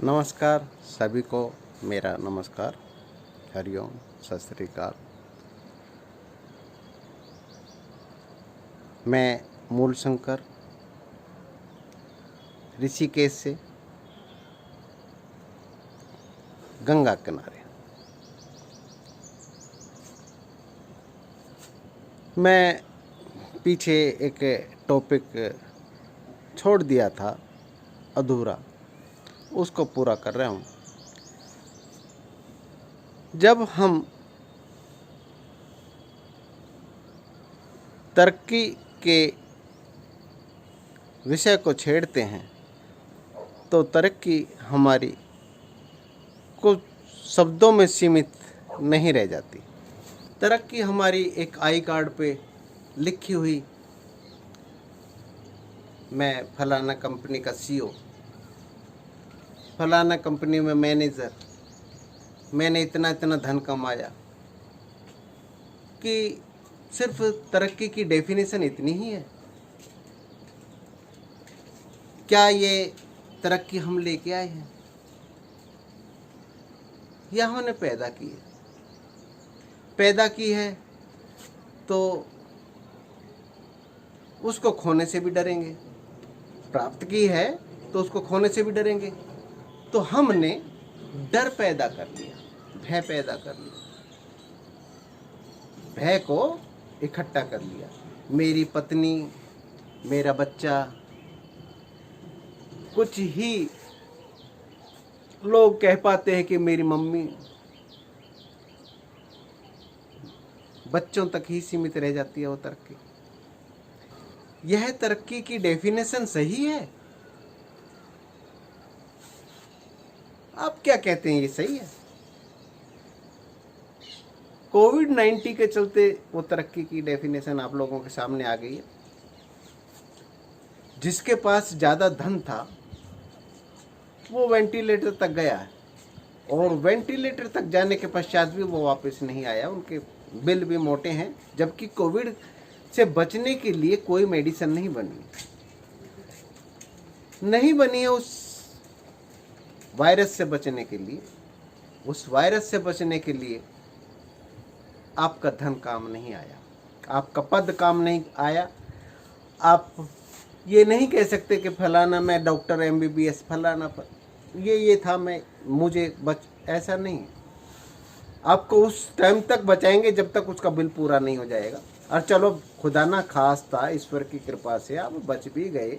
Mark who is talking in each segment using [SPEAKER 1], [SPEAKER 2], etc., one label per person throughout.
[SPEAKER 1] नमस्कार सभी को मेरा नमस्कार। हरिओम, सत श्री अकाल। मैं मूल शंकर ऋषिकेश से गंगा किनारे। मैं पीछे एक टॉपिक छोड़ दिया था अधूरा, उसको पूरा कर रहा हूँ। जब हम तरक्की के विषय को छेड़ते हैं तो तरक्की हमारी कुछ शब्दों में सीमित नहीं रह जाती। तरक्की हमारी एक आई कार्ड पे लिखी हुई, मैं फलाना कंपनी का सीईओ, फलाना कंपनी में मैनेजर, मैंने इतना इतना धन कमाया, कि सिर्फ तरक्की की डेफिनेशन इतनी ही है। क्या ये तरक्की हम लेके आए हैं या हमने पैदा की है? पैदा की है तो उसको खोने से भी डरेंगे, प्राप्त की है तो उसको खोने से भी डरेंगे। तो हमने डर पैदा कर लिया, भय पैदा कर लिया, भय को इकट्ठा कर लिया। मेरी पत्नी, मेरा बच्चा, कुछ ही लोग कह पाते हैं कि मेरी मम्मी, बच्चों तक ही सीमित रह जाती है वो तरक्की। यह तरक्की की डेफिनेशन सही है? आप क्या कहते हैं, ये सही है? कोविड-19 के चलते वो तरक्की की डेफिनेशन आप लोगों के सामने आ गई है। जिसके पास ज़्यादा धन था वो वेंटिलेटर तक गया है, और वेंटिलेटर तक जाने के पश्चात भी वो वापस नहीं आया। उनके बिल भी मोटे हैं, जबकि कोविड से बचने के लिए कोई मेडिसिन नहीं बनी है। उस वायरस से बचने के लिए, उस वायरस से बचने के लिए आपका धन काम नहीं आया, आपका पद काम नहीं आया। आप ये नहीं कह सकते कि फलाना मैं डॉक्टर MBBS फलाना पर ये था, मुझे ऐसा नहीं है। आपको उस टाइम तक बचाएंगे जब तक उसका बिल पूरा नहीं हो जाएगा। और चलो खुदा ना खास्ता ईश्वर की कृपा से आप बच भी गए,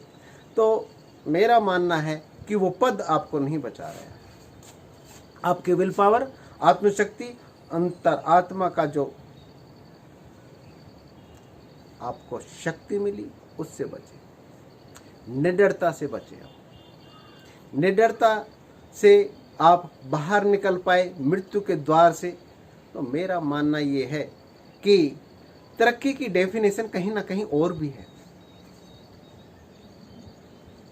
[SPEAKER 1] तो मेरा मानना है कि वो पद आपको नहीं बचा रहा है। आपकी विल पावर, आत्मशक्ति, अंतर आत्मा का जो आपको शक्ति मिली, उससे बचे। निडरता से बचे। निडरता से आप बाहर निकल पाए मृत्यु के द्वार से। तो मेरा मानना ये है कि तरक्की की डेफिनेशन कहीं ना कहीं और भी है।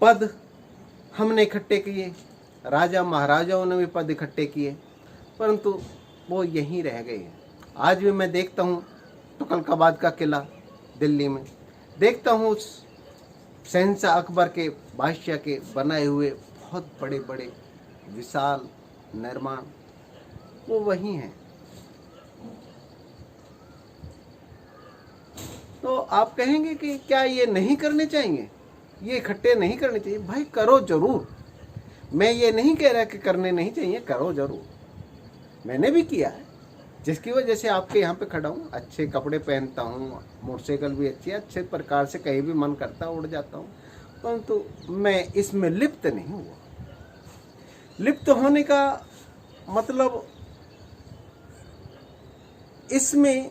[SPEAKER 1] पद हमने इकट्ठे किए, राजा महाराजाओं ने भी पद इकट्ठे किए, परंतु वो यहीं रह गए हैं। आज भी मैं देखता हूँ तुगलकाबाद का किला दिल्ली में, देखता हूँ उस शहंशाह अकबर के बादशाह के बनाए हुए बहुत बड़े बड़े विशाल निर्माण, वो वहीं हैं। तो आप कहेंगे कि क्या ये नहीं करने चाहिए, ये इकट्ठे नहीं करने चाहिए? भाई करो जरूर। मैं ये नहीं कह रहा कि करने नहीं चाहिए, करो जरूर। मैंने भी किया है, जिसकी वजह से आपके यहाँ पे खड़ा हूँ। अच्छे कपड़े पहनता हूँ, मोटरसाइकिल भी अच्छी है, अच्छे प्रकार से कहीं भी मन करता उड़ जाता हूँ, परंतु मैं इसमें लिप्त नहीं हुआ। लिप्त होने का मतलब इसमें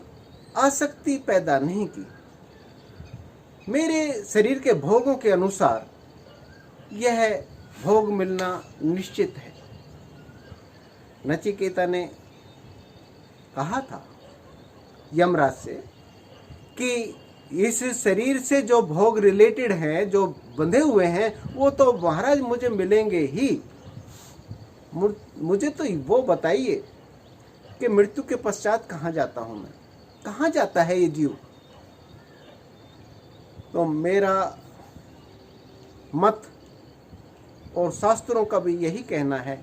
[SPEAKER 1] आसक्ति पैदा नहीं की। मेरे शरीर के भोगों के अनुसार यह भोग मिलना निश्चित है। नचिकेता ने कहा था यमराज से कि इस शरीर से जो भोग रिलेटेड हैं, जो बंधे हुए हैं, वो तो महाराज मुझे मिलेंगे ही। मुझे तो वो बताइए कि मृत्यु के पश्चात कहाँ जाता हूँ मैं, कहाँ जाता है ये जीव? तो मेरा मत और शास्त्रों का भी यही कहना है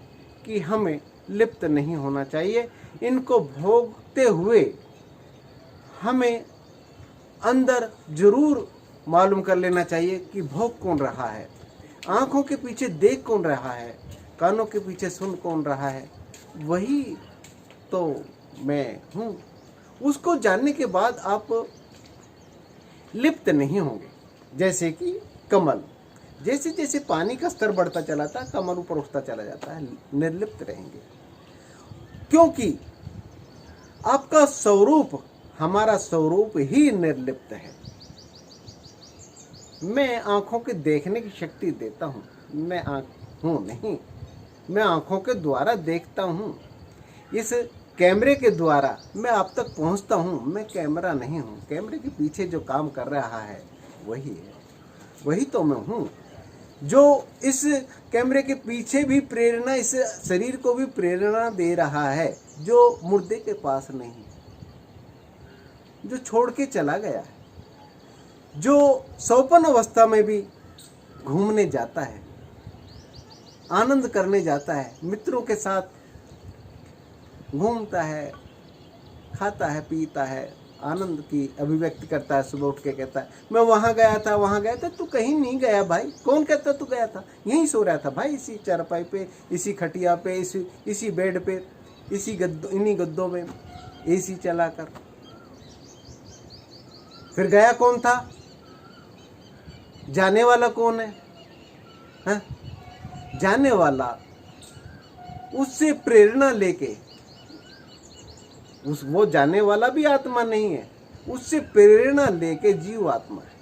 [SPEAKER 1] कि हमें लिप्त नहीं होना चाहिए। इनको भोगते हुए हमें अंदर जरूर मालूम कर लेना चाहिए कि भोग कौन रहा है, आंखों के पीछे देख कौन रहा है, कानों के पीछे सुन कौन रहा है, वही तो मैं हूँ। उसको जानने के बाद आप लिप्त नहीं होंगे। जैसे कि कमल, जैसे जैसे पानी का स्तर बढ़ता चला था, कमल ऊपर उठता चला जाता है, निर्लिप्त रहेंगे। क्योंकि आपका स्वरूप, हमारा स्वरूप ही निर्लिप्त है। मैं आंखों के देखने की शक्ति देता हूँ, मैं आंख हूँ नहीं, मैं आंखों के द्वारा देखता हूँ। इस कैमरे के द्वारा मैं आप तक पहुँचता हूँ, मैं कैमरा नहीं हूँ। कैमरे के पीछे जो काम कर रहा है वही है, वही तो मैं हूँ। जो इस कैमरे के पीछे भी प्रेरणा, इस शरीर को भी प्रेरणा दे रहा है, जो मुर्दे के पास नहीं, जो छोड़ के चला गया है, जो सौपन अवस्था में भी घूमने जाता है, आनंद करने जाता है, मित्रों के साथ घूमता है, खाता है, पीता है, आनंद की अभिव्यक्ति करता है। सुबह उठ के कहता है मैं वहाँ गया था, वहाँ गया था। तू कहीं नहीं गया भाई, कौन कहता तू गया था? यहीं सो रहा था भाई, इसी चारपाई पे, इसी खटिया पे, इसी बेड पे, इसी गद्दों, इन्हीं गद्दों में एसी चलाकर। फिर गया कौन था? जाने वाला कौन है? हाँ? जाने वाला उससे प्रेरणा लेके, वो जाने वाला भी आत्मा नहीं है, उससे प्रेरणा लेके जीव आत्मा है।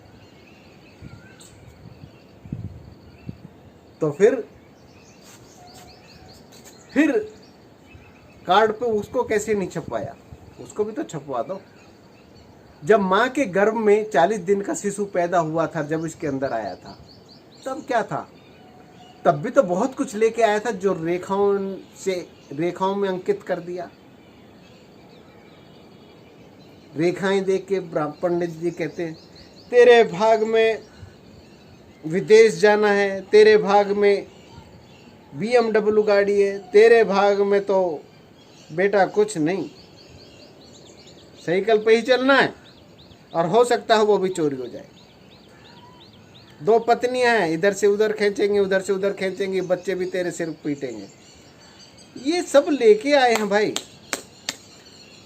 [SPEAKER 1] तो फिर कार्ड पे उसको कैसे नहीं छपवाया? उसको भी तो छपवा दो। जब माँ के गर्भ में 40 दिन का शिशु पैदा हुआ था, जब इसके अंदर आया था, तब क्या था? तब भी तो बहुत कुछ लेके आया था, जो रेखाओं में अंकित कर दिया। रेखाएं देख के पंडित जी कहते हैं तेरे भाग में विदेश जाना है, तेरे भाग में BMW गाड़ी है, तेरे भाग में तो बेटा कुछ नहीं, साइकिल पे ही चलना है, और हो सकता है वो भी चोरी हो जाए। 2 पत्नियां हैं, इधर से उधर खींचेंगे, उधर से उधर खींचेंगे, बच्चे भी तेरे सिर पीटेंगे। ये सब लेके आए हैं भाई।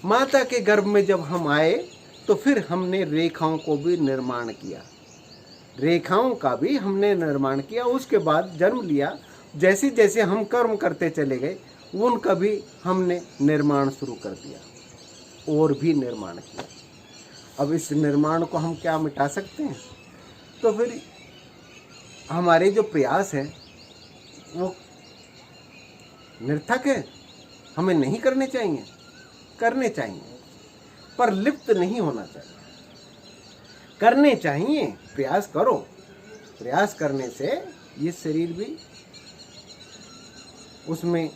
[SPEAKER 1] माता के गर्भ में जब हम आए तो फिर हमने रेखाओं को भी निर्माण किया, रेखाओं का भी हमने निर्माण किया। उसके बाद जन्म लिया, जैसे जैसे हम कर्म करते चले गए, उनका भी हमने निर्माण शुरू कर दिया और भी निर्माण किया। अब इस निर्माण को हम क्या मिटा सकते हैं? तो फिर हमारे जो प्रयास है वो निर्थक है, हमें नहीं करने चाहिए। करने चाहिए, पर लिप्त नहीं होना चाहिए। करने चाहिए, प्रयास करो। प्रयास करने से ये शरीर भी उसमें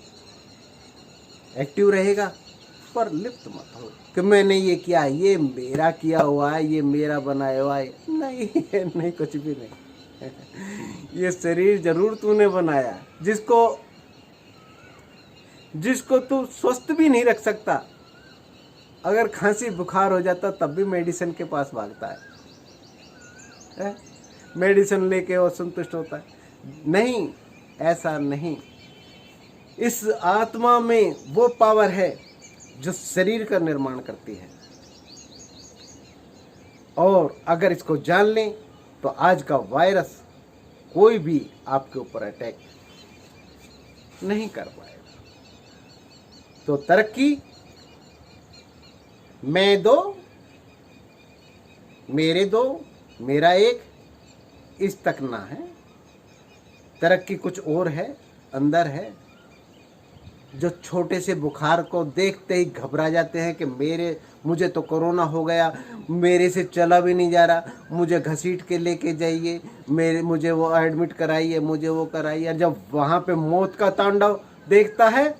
[SPEAKER 1] एक्टिव रहेगा, पर लिप्त मत हो कि मैंने ये किया, ये मेरा किया हुआ है, ये मेरा बनाया हुआ है। नहीं, नहीं, कुछ भी नहीं। ये शरीर जरूर तूने बनाया, जिसको तू स्वस्थ भी नहीं रख सकता। अगर खांसी बुखार हो जाता तब भी मेडिसिन के पास भागता है, मेडिसिन लेके वो संतुष्ट होता है। नहीं, ऐसा नहीं। इस आत्मा में वो पावर है जो शरीर का निर्माण करती है, और अगर इसको जान लें तो आज का वायरस कोई भी आपके ऊपर अटैक नहीं कर पाएगा। तो तरक्की मैं 2, मेरे 2, मेरा 1, इस तक ना है। तरक्की कुछ और है, अंदर है। जो छोटे से बुखार को देखते ही घबरा जाते हैं कि मुझे तो कोरोना हो गया, मेरे से चला भी नहीं जा रहा, मुझे घसीट के लेके जाइए, मुझे वो एडमिट कराइए, मुझे वो कराइए। जब वहाँ पे मौत का तांडव देखता है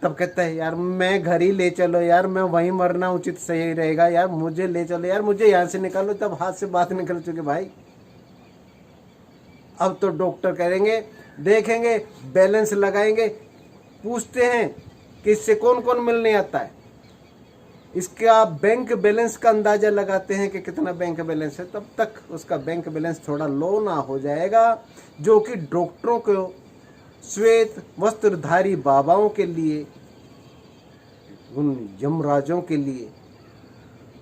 [SPEAKER 1] तब कहता है यार मैं घर ही ले चलो यार, मैं वहीं मरना उचित सही रहेगा यार, मुझे ले चलो यार, मुझे यहाँ से निकालो। तब हाथ से बात निकल चुके भाई। अब तो डॉक्टर करेंगे, देखेंगे, बैलेंस लगाएंगे, पूछते हैं कि इससे कौन कौन मिलने आता है, इसका बैंक बैलेंस का अंदाजा लगाते हैं कि कितना बैंक बैलेंस है। तब तक उसका बैंक बैलेंस थोड़ा लो ना हो जाएगा, जो कि डॉक्टरों को, श्वेत वस्त्रधारी बाबाओं के लिए, उन यमराजों के लिए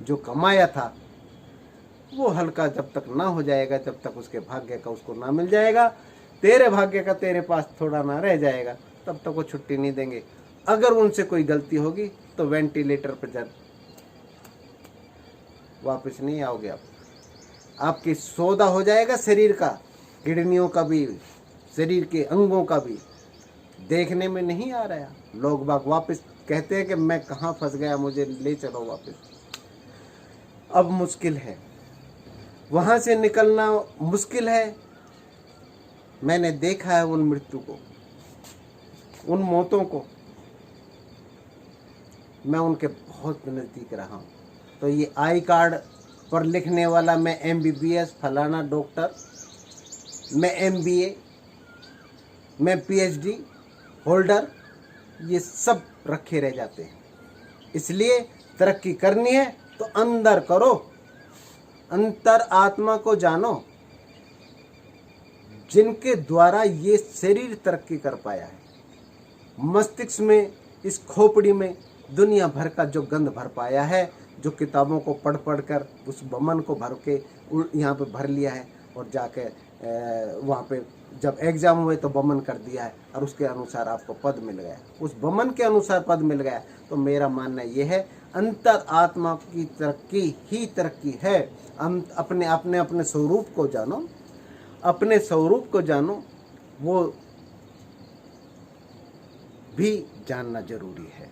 [SPEAKER 1] जो कमाया था, वो हल्का जब तक ना हो जाएगा, जब तक उसके भाग्य का उसको ना मिल जाएगा, तेरे भाग्य का तेरे पास थोड़ा ना रह जाएगा, तब तक वो छुट्टी नहीं देंगे। अगर उनसे कोई गलती होगी तो वेंटिलेटर पर जा, वापस नहीं आओगे आप। आपकी सौदा हो जाएगा शरीर का, किडनियों का भी, शरीर के अंगों का भी। देखने में नहीं आ रहा, लोग बाग वापस कहते हैं कि मैं कहाँ फंस गया, मुझे ले चलो वापस। अब मुश्किल है, वहां से निकलना मुश्किल है। मैंने देखा है उन मृत्यु को, उन मौतों को, मैं उनके बहुत नज़दीक रहा हूँ। तो ये आई कार्ड पर लिखने वाला मैं MBBS फलाना डॉक्टर, मैं MBA, मैं PhD होल्डर, ये सब रखे रह जाते हैं। इसलिए तरक्की करनी है तो अंदर करो, अंतर आत्मा को जानो, जिनके द्वारा ये शरीर तरक्की कर पाया है। मस्तिष्क में, इस खोपड़ी में दुनिया भर का जो गंध भर पाया है, जो किताबों को पढ़ पढ़ कर उस बमन को भर के यहाँ पे भर लिया है, और जाके वहाँ पे जब एग्जाम हुए तो बमन कर दिया है, और उसके अनुसार आपको पद मिल गया, उस बमन के अनुसार पद मिल गया। तो मेरा मानना ये है, अंतर आत्मा की तरक्की ही तरक्की है। हम अपने अपने अपने स्वरूप को जानो, अपने स्वरूप को जानो, वो भी जानना जरूरी है।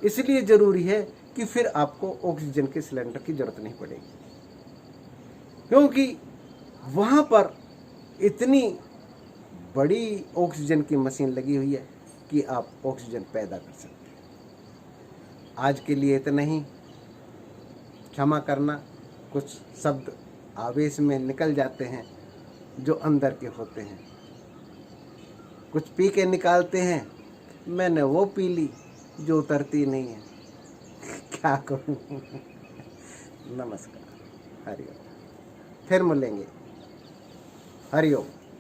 [SPEAKER 1] इसलिए जरूरी है कि फिर आपको ऑक्सीजन के सिलेंडर की जरूरत नहीं पड़ेगी, क्योंकि वहाँ पर इतनी बड़ी ऑक्सीजन की मशीन लगी हुई है कि आप ऑक्सीजन पैदा कर सकते हैं। आज के लिए इतना ही, क्षमा करना, कुछ शब्द आवेश में निकल जाते हैं जो अंदर के होते हैं, कुछ पी के निकालते हैं। मैंने वो पी ली जो उतरती नहीं है, क्या करूं। नमस्कार, हरिओम, फिर मिलेंगे, हरिओम।